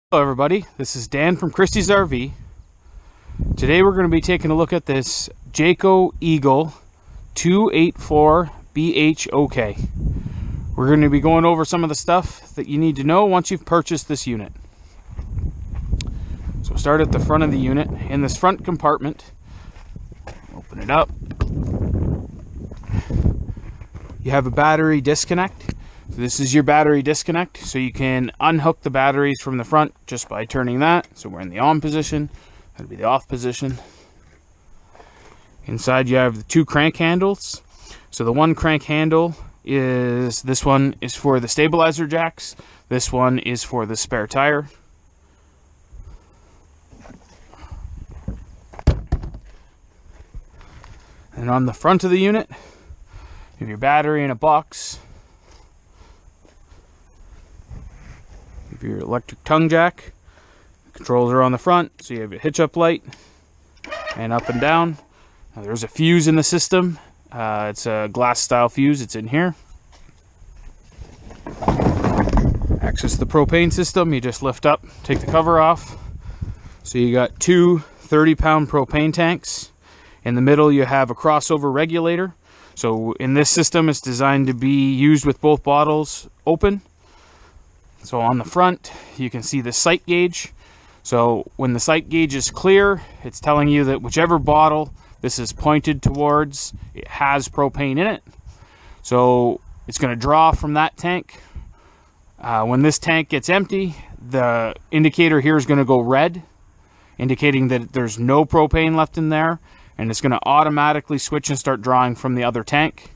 Hello everybody, this is Dan from Christie's RV. Today we're going to be taking a look at this Jayco Eagle 284BHOK. We're going to be going over some of the stuff that you need to know once you've purchased this unit. So we'll start at the front of the unit. In this front compartment, open it up, you have a battery disconnect. So this is your battery disconnect, so you can unhook the batteries from the front just by turning that. So we're in the on position, that'll be the off position. Inside you have the two crank handles. So the one crank handle is, this one is for the stabilizer jacks, this one is for the spare tire. And on the front of the unit, you have your battery in a box. Your electric tongue jack. Controls are on the front, so you have your hitch up light and up and down. Now, there's a fuse in the system. It's a glass style fuse. It's in here. Access the propane system. You just lift up, take the cover off. So you got two 30-pound propane tanks. In the middle you have a crossover regulator. So in this system it's designed to be used with both bottles open. So on the front, you can see the sight gauge. So when the sight gauge is clear, it's telling you that whichever bottle this is pointed towards, it has propane in it. So it's going to draw from that tank. When this tank gets empty, the indicator here is going to go red, indicating that there's no propane left in there, and it's going to automatically switch and start drawing from the other tank.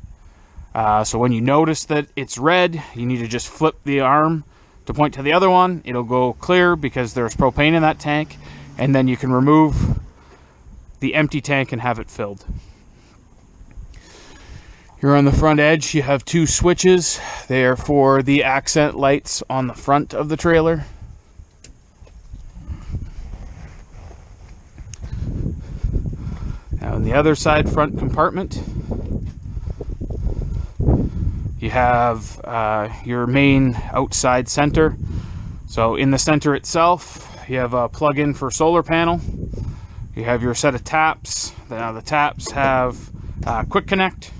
So when you notice that it's red, you need to just flip the arm to point to the other one. It'll go clear because there's propane in that tank, and then you can remove the empty tank and have it filled. Here on the front edge you have two switches. They are for the accent lights on the front of the trailer. Now on the other side front compartment, you have your main outside center. So in the center itself, you have a plug-in for solar panel. You have your set of taps. Now the taps have quick connect,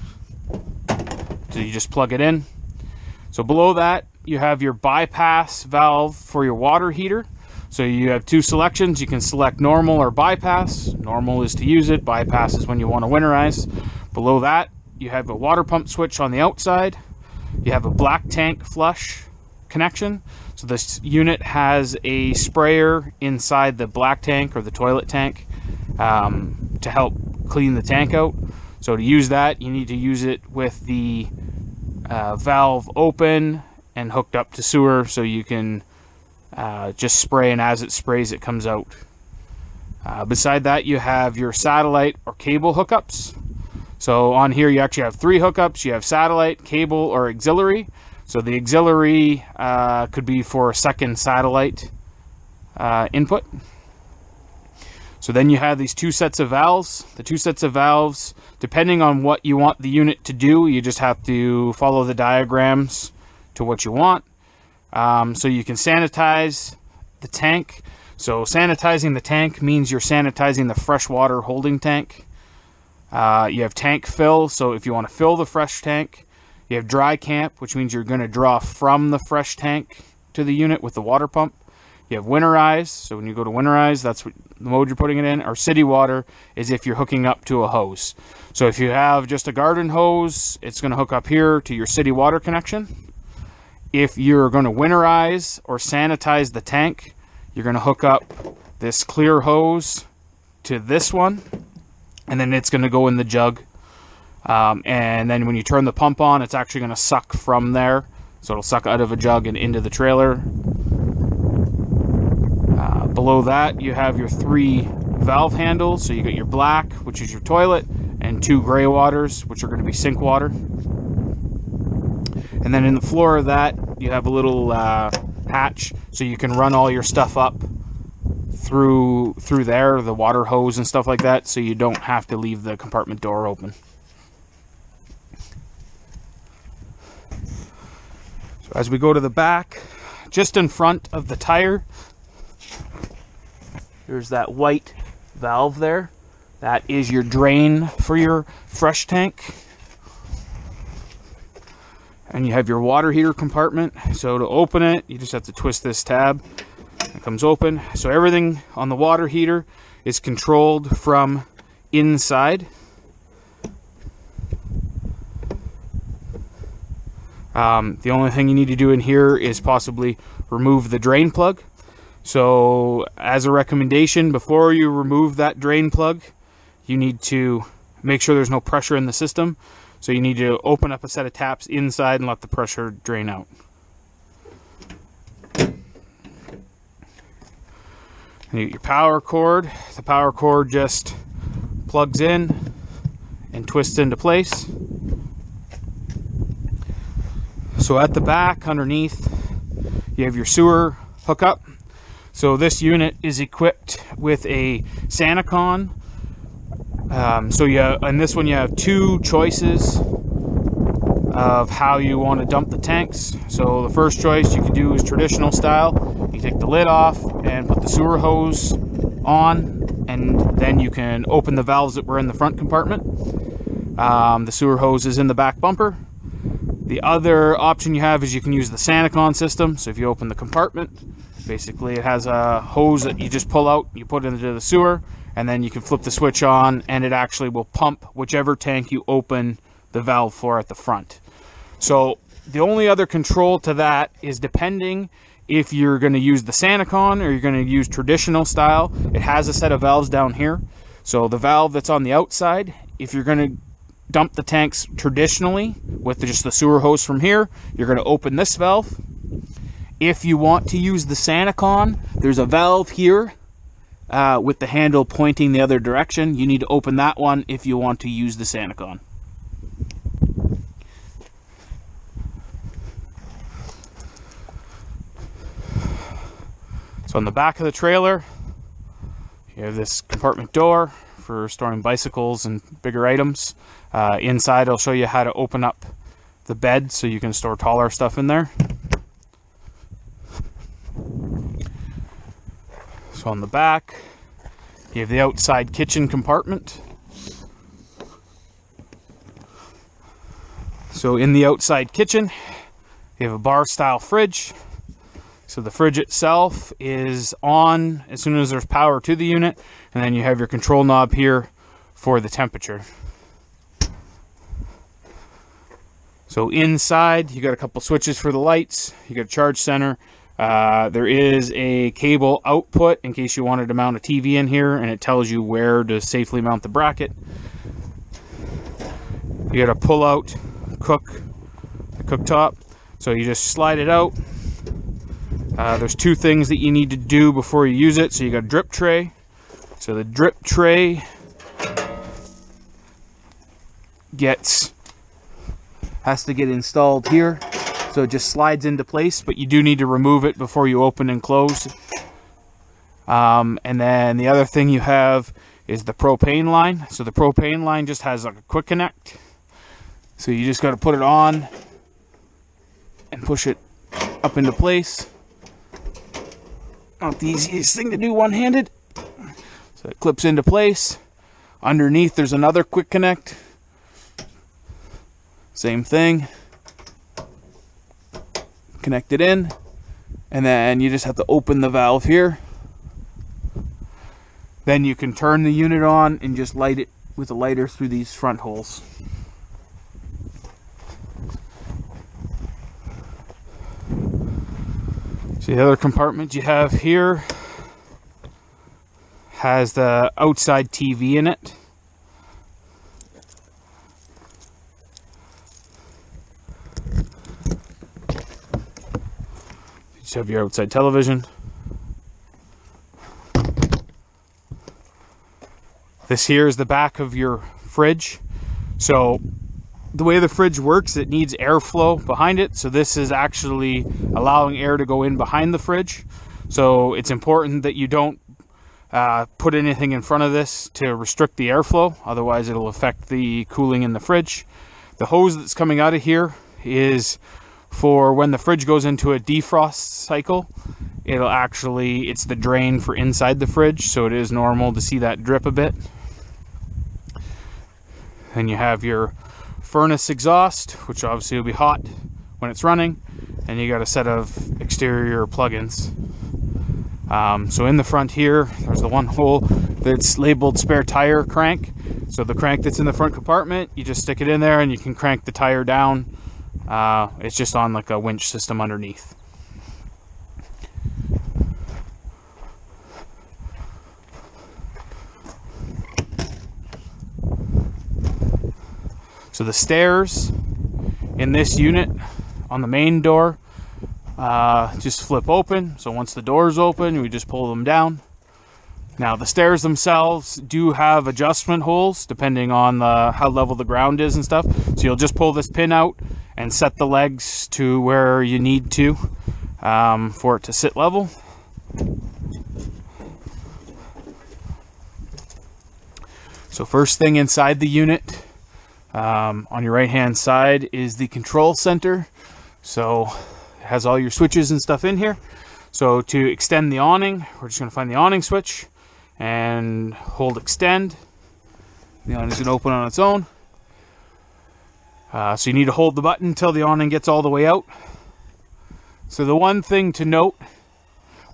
so you just plug it in. So below that, you have your bypass valve for your water heater. So you have two selections. You can select normal or bypass. Normal is to use it. Bypass is when you want to winterize. Below that, you have a water pump switch on the outside. You have a black tank flush connection. So this unit has a sprayer inside the black tank or the toilet tank to help clean the tank out. So to use that, you need to use it with the valve open and hooked up to sewer, so you can just spray, and as it sprays it comes out. Beside that, you have your satellite or cable hookups. So on here you actually have three hookups. You have satellite, cable, or auxiliary. So the auxiliary could be for a second satellite input. So then you have these two sets of valves. The two sets of valves, depending on what you want the unit to do, you just have to follow the diagrams to what you want. So you can sanitize the tank. So sanitizing the tank means you're sanitizing the freshwater holding tank. You have tank fill, so if you want to fill the fresh tank. You have dry camp, which means you're going to draw from the fresh tank to the unit with the water pump. You have winterize, so when you go to winterize, that's what the mode you're putting it in. Or city water is if you're hooking up to a hose. So if you have just a garden hose, it's going to hook up here to your city water connection. If you're going to winterize or sanitize the tank, you're going to hook up this clear hose to this one, and then it's going to go in the jug. And then when you turn the pump on, it's actually going to suck from there. So it'll suck out of a jug and into the trailer. Below that, you have your three valve handles. So you got your black, which is your toilet, and two gray waters, which are going to be sink water. And then in the floor of that, you have a little hatch, so you can run all your stuff up through there, the water hose and stuff like that, so you don't have to leave the compartment door open. So as we go to the back, just in front of the tire, there's that white valve there. That is your drain for your fresh tank. And you have your water heater compartment. So to open it, you just have to twist this tab. It comes open. So everything on the water heater is controlled from inside. The only thing you need to do in here is possibly remove the drain plug. So as a recommendation, before you remove that drain plug, you need to make sure there's no pressure in the system. So you need to open up a set of taps inside and let the pressure drain out. And you get your power cord. The power cord just plugs in and twists into place. So at the back, underneath, you have your sewer hookup. So this unit is equipped with a SaniCon. In this one you have two choices of how you want to dump the tanks. So the first choice you can do is traditional style. You take the lid off and put the sewer hose on, and then you can open the valves that were in the front compartment. The sewer hose is in the back bumper. The other option you have is you can use the SaniCon system. So if you open the compartment, basically it has a hose that you just pull out, you put it into the sewer, and then you can flip the switch on and it actually will pump whichever tank you open the valve for at the front. So the only other control to that is depending if you're going to use the SaniCon or you're going to use traditional style. It has a set of valves down here. So the valve that's on the outside, if you're going to dump the tanks traditionally with just the sewer hose from here, you're going to open this valve. If you want to use the SaniCon, there's a valve here with the handle pointing the other direction. You need to open that one if you want to use the SaniCon. So on the back of the trailer, you have this compartment door for storing bicycles and bigger items. Inside, I'll show you how to open up the bed so you can store taller stuff in there. So on the back, you have the outside kitchen compartment. So in the outside kitchen, you have a bar style fridge. So the fridge itself is on as soon as there's power to the unit, and then you have your control knob here for the temperature. So inside, you got a couple switches for the lights, you got a charge center. There is a cable output in case you wanted to mount a TV in here, and it tells you where to safely mount the bracket. You got a pull-out cooktop, so you just slide it out. There's two things that you need to do before you use it. So you got a drip tray. So the drip tray has to get installed here. So it just slides into place, but you do need to remove it before you open and close. And then the other thing you have is the propane line. So the propane line just has like a quick connect. So you just got to put it on and push it up into place. Not the easiest thing to do one-handed. So it clips into place. Underneath there's another quick connect. Same thing. Connect it in. And then you just have to open the valve here. Then you can turn the unit on and just light it with a lighter through these front holes. So the other compartment you have here has the outside TV in it. You just have your outside television. This here is the back of your fridge. So the way the fridge works, it needs airflow behind it. So this is actually allowing air to go in behind the fridge. So it's important that you don't put anything in front of this to restrict the airflow. Otherwise it'll affect the cooling in the fridge. The hose that's coming out of here is for when the fridge goes into a defrost cycle. it'll actually, it's the drain for inside the fridge, so it is normal to see that drip a bit. Then you have your furnace exhaust, which obviously will be hot when it's running, and you got a set of exterior plugins. So in the front here, there's the one hole that's labeled spare tire crank. So the crank that's in the front compartment, you just stick it in there and you can crank the tire down. It's just on like a winch system underneath. So the stairs in this unit on the main door just flip open. So once the door's open, we just pull them down. Now the stairs themselves do have adjustment holes depending on how level the ground is and stuff. So you'll just pull this pin out and set the legs to where you need to for it to sit level. So first thing inside the unit, on your right hand side is the control center. So it has all your switches and stuff in here. So to extend the awning, we're just going to find the awning switch and hold extend. The awning is going to open on its own. So you need to hold the button until the awning gets all the way out. So the one thing to note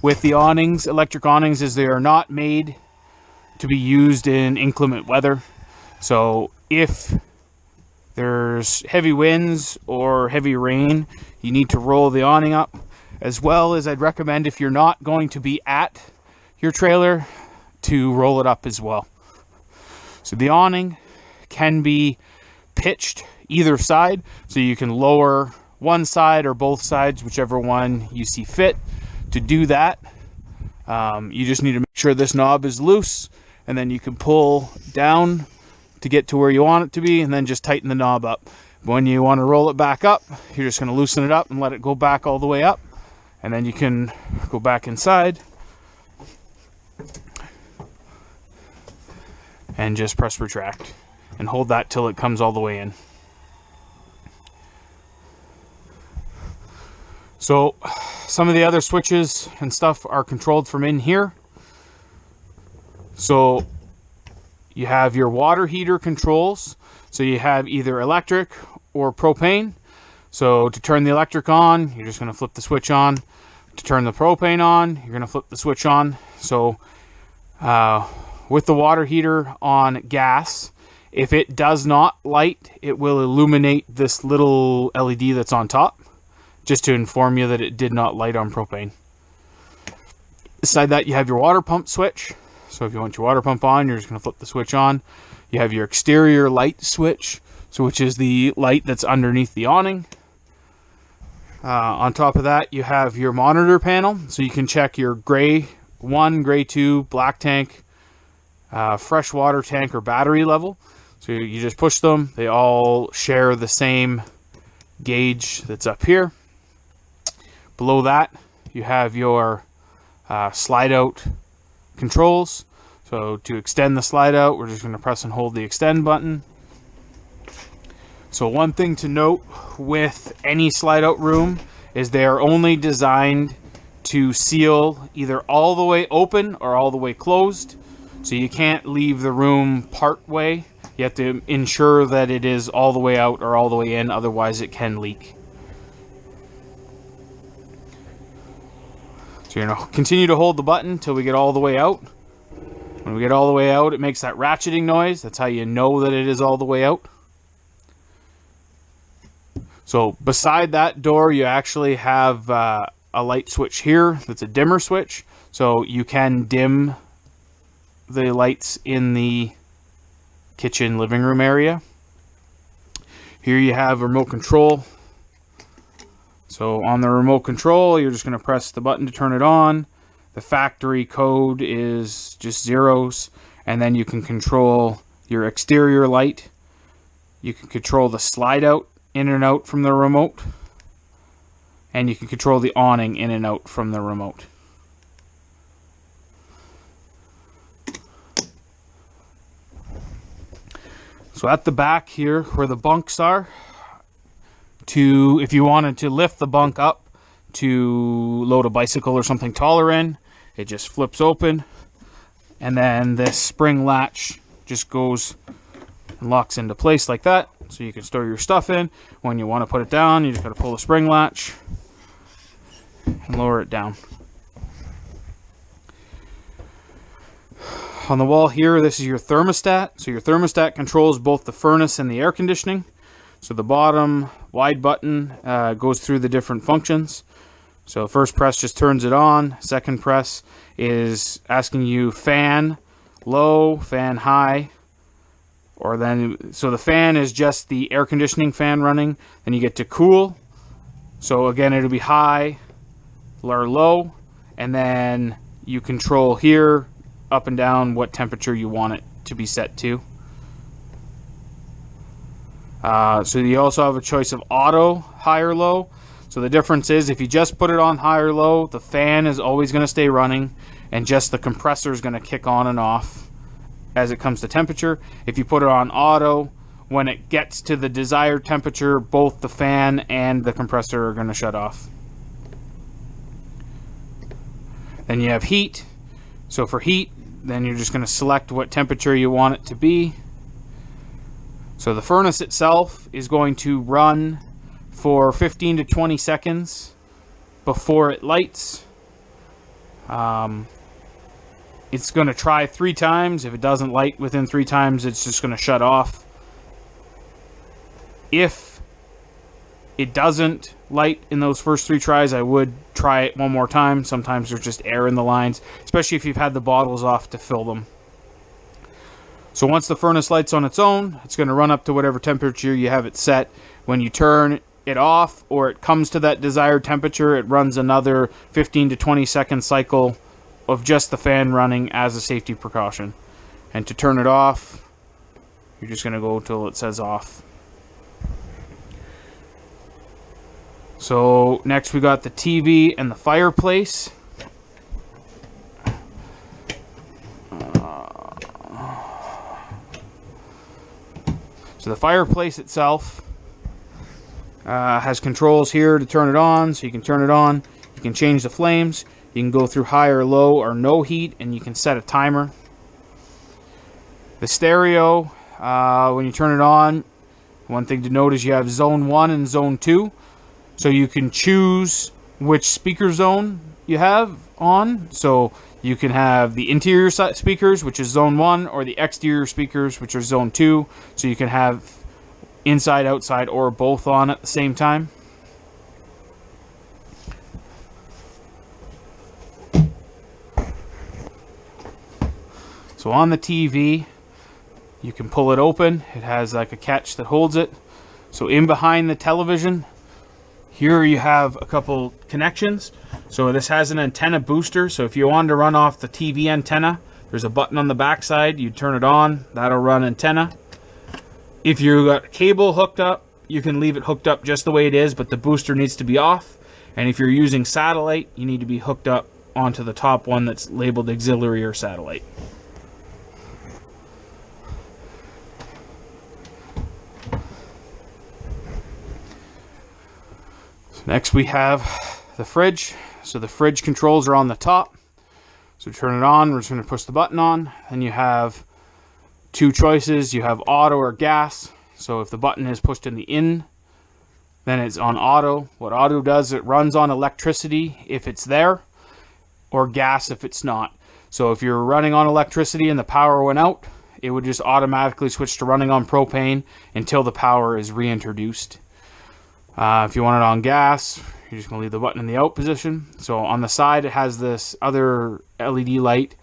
with the awnings, electric awnings, is they are not made to be used in inclement weather. So if there's heavy winds or heavy rain, you need to roll the awning up. As well as I'd recommend, if you're not going to be at your trailer, to roll it up as well. So the awning can be pitched either side, so you can lower one side or both sides, whichever one you see fit. To do that, you just need to make sure this knob is loose, and then you can pull down to get to where you want it to be, and then just tighten the knob up. When you want to roll it back up, you're just going to loosen it up and let it go back all the way up, and then you can go back inside and just press retract and hold that till it comes all the way in. So some of the other switches and stuff are controlled from in here. So you have your water heater controls. So you have either electric or propane. So to turn the electric on, you're just going to flip the switch on. To turn the propane on, you're going to flip the switch on. So with the water heater on gas, if it does not light, it will illuminate this little LED that's on top, just to inform you that it did not light on propane. Beside that, you have your water pump switch. So if you want your water pump on, you're just going to flip the switch on. You have your exterior light switch, so which is the light that's underneath the awning. On top of that, you have your monitor panel, so you can check your gray 1, gray 2, black tank, fresh water tank, or battery level. So you just push them. They all share the same gauge that's up here. Below that, you have your slide out controls. So to extend the slide out, we're just going to press and hold the extend button. So one thing to note with any slide out room is they are only designed to seal either all the way open or all the way closed. So you can't leave the room part way. You have to ensure that it is all the way out or all the way in, otherwise it can leak. So you're going to continue to hold the button until we get all the way out. When we get all the way out, it makes that ratcheting noise. That's how you know that it is all the way out. So beside that door, you actually have a light switch here that's a dimmer switch. So you can dim the lights in the kitchen living room area. Here you have remote control. So on the remote control, you're just going to press the button to turn it on. The factory code is just zeros, and then you can control your exterior light. You can control the slide out in and out from the remote, and you can control the awning in and out from the remote. So at the back here where the bunks are, if you wanted to lift the bunk up to load a bicycle or something taller in. It just flips open, and then this spring latch just goes and locks into place like that, so you can store your stuff in. When you want to put it down, you just got to pull the spring latch and lower it down. On the wall here, this is your thermostat. So your thermostat controls both the furnace and the air conditioning. So the bottom wide button goes through the different functions. So first press just turns it on. Second press is asking you fan low, fan high. So the fan is just the air conditioning fan running. Then you get to cool. So again, it'll be high or low. And then you control here up and down what temperature you want it to be set to. So you also have a choice of auto, high or low. So the difference is if you just put it on high or low, the fan is always going to stay running and just the compressor is going to kick on and off as it comes to temperature. If you put it on auto, when it gets to the desired temperature, both the fan and the compressor are going to shut off. Then you have heat. So for heat, then you're just going to select what temperature you want it to be. So the furnace itself is going to run for 15 to 20 seconds before it lights. It's going to try 3 times. If it doesn't light within 3 times, it's just going to shut off. If it doesn't light in those first 3 tries, I would try it one more time. Sometimes there's just air in the lines, especially if you've had the bottles off to fill them. So once the furnace lights on its own, it's going to run up to whatever temperature you have it set. When you turn it off or it comes to that desired temperature, it runs another 15 to 20 second cycle of just the fan running as a safety precaution. And to turn it off, you're just going to go till it says off. So next we got the TV and the fireplace. So the fireplace itself has controls here to turn it on. So you can turn it on, you can change the flames, you can go through high or low or no heat, and you can set a timer. The stereo, when you turn it on, one thing to note is you have zone 1 and zone 2. So you can choose which speaker zone you have on. So you can have the interior speakers, which is zone 1, or the exterior speakers, which are zone 2. So you can have inside, outside, or both on at the same time. So on the TV, you can pull it open. It has like a catch that holds it. So in behind the television, here you have a couple connections. So this has an antenna booster. So if you wanted to run off the TV antenna, there's a button on the back side. You turn it on, that'll run antenna. If you got cable hooked up, you can leave it hooked up just the way it is, but the booster needs to be off. And if you're using satellite, you need to be hooked up onto the top one that's labeled auxiliary or satellite. Next we have the fridge. So the fridge controls are on the top. So turn it on, we're just going to push the button on. And you have 2 choices. You have auto or gas. So if the button is pushed in the in, then it's on auto. What auto does, it runs on electricity if it's there, or gas if it's not. So if you're running on electricity and the power went out, it would just automatically switch to running on propane until the power is reintroduced. If you want it on gas, you're just going to leave the button in the out position. So on the side, it has this other LED light,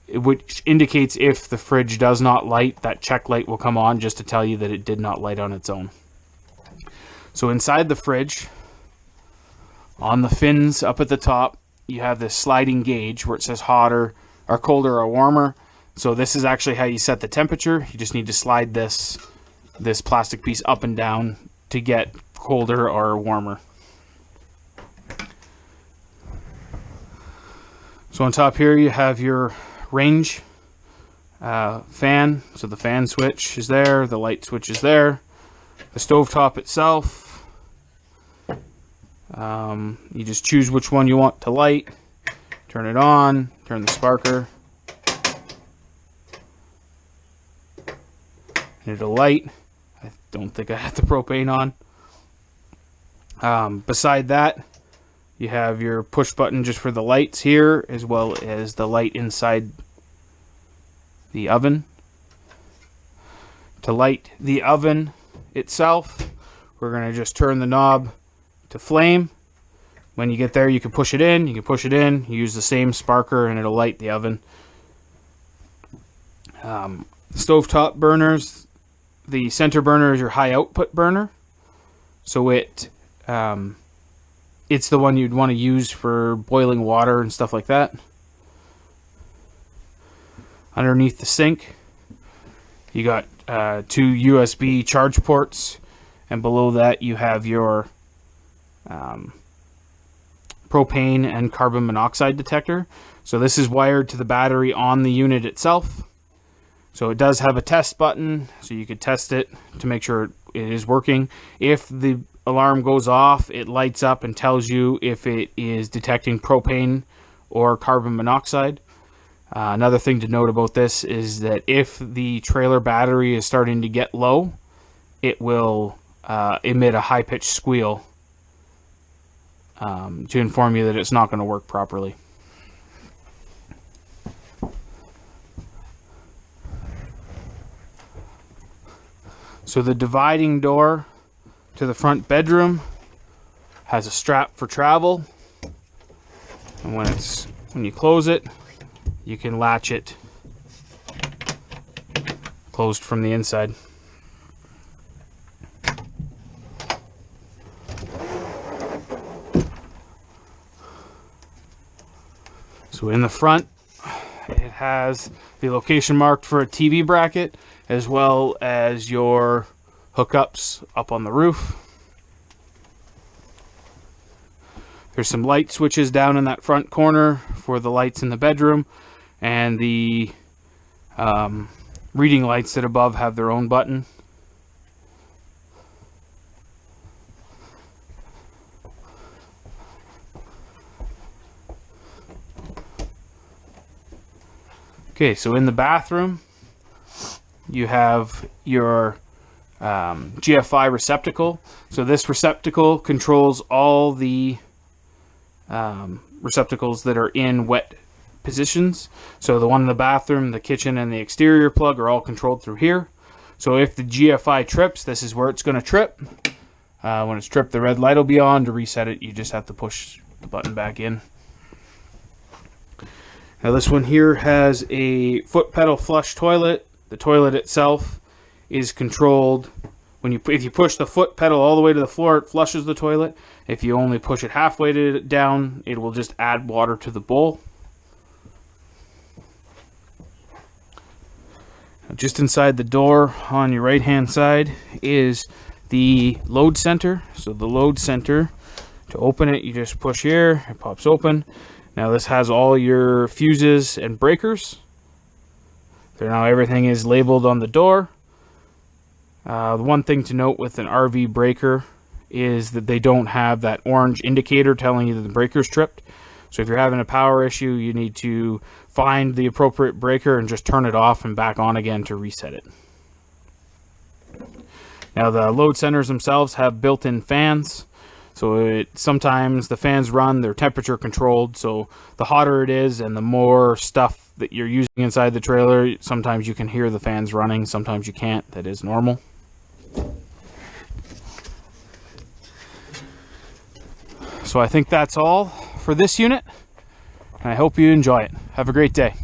which indicates if the fridge does not light, that check light will come on just to tell you that it did not light on its own. So inside the fridge, on the fins up at the top, you have this sliding gauge where it says hotter or colder or warmer. So this is actually how you set the temperature. You just need to slide this plastic piece up and down to get colder or warmer. So on top here you have your range fan. So the fan switch is there, the light switch is there. The stovetop itself You just choose which one you want to light, turn it on, turn the sparker, and it'll light. I don't think I have the propane on. Beside that, you have your push button just for the lights here, as well as the light inside the oven. To light the oven itself, we're going to just turn the knob to flame. When you get there, you can push it in, you use the same sparker and it'll light the oven. Stovetop burners, the center burner is your high output burner. So it's the one you'd want to use for boiling water and stuff like that. Underneath the sink, you got 2 USB charge ports, and below that you have your propane and carbon monoxide detector. So this is wired to the battery on the unit itself. So it does have a test button, so you could test it to make sure it is working. If the alarm goes off, it lights up and tells you if it is detecting propane or carbon monoxide. Another thing to note about this is that if the trailer battery is starting to get low, it will emit a high-pitched squeal to inform you that it's not going to work properly. So the dividing door to the front bedroom has a strap for travel, and when you close it, you can latch it closed from the inside. So in the front, it has the location marked for a TV bracket, as well as your hookups up on the roof. There's some light switches down in that front corner for the lights in the bedroom, and the reading lights that above have their own button. Okay, so in the bathroom, you have your GFI receptacle. So this receptacle controls all the receptacles that are in wet positions. So the one in the bathroom, the kitchen, and the exterior plug are all controlled through here. So if the GFI trips, this is where it's going to trip. When it's tripped, the red light will be on. To reset it, you just have to push the button back in. Now this one here has a foot pedal flush toilet. The toilet itself is controlled. If you push the foot pedal all the way to the floor, it flushes the toilet. If you only push it halfway down, it will just add water to the bowl. Just inside the door on your right hand side is the load center. So the load center, to open it, you just push here, it pops open. Now this has all your fuses and breakers. So now everything is labeled on the door. The one thing to note with an RV breaker is that they don't have that orange indicator telling you that the breaker's tripped. So if you're having a power issue, you need to find the appropriate breaker and just turn it off and back on again to reset it. Now the load centers themselves have built-in fans. So sometimes the fans run, they're temperature controlled, so the hotter it is and the more stuff that you're using inside the trailer, sometimes you can hear the fans running, sometimes you can't. That is normal. So I think that's all for this unit, and I hope you enjoy it. Have a great day.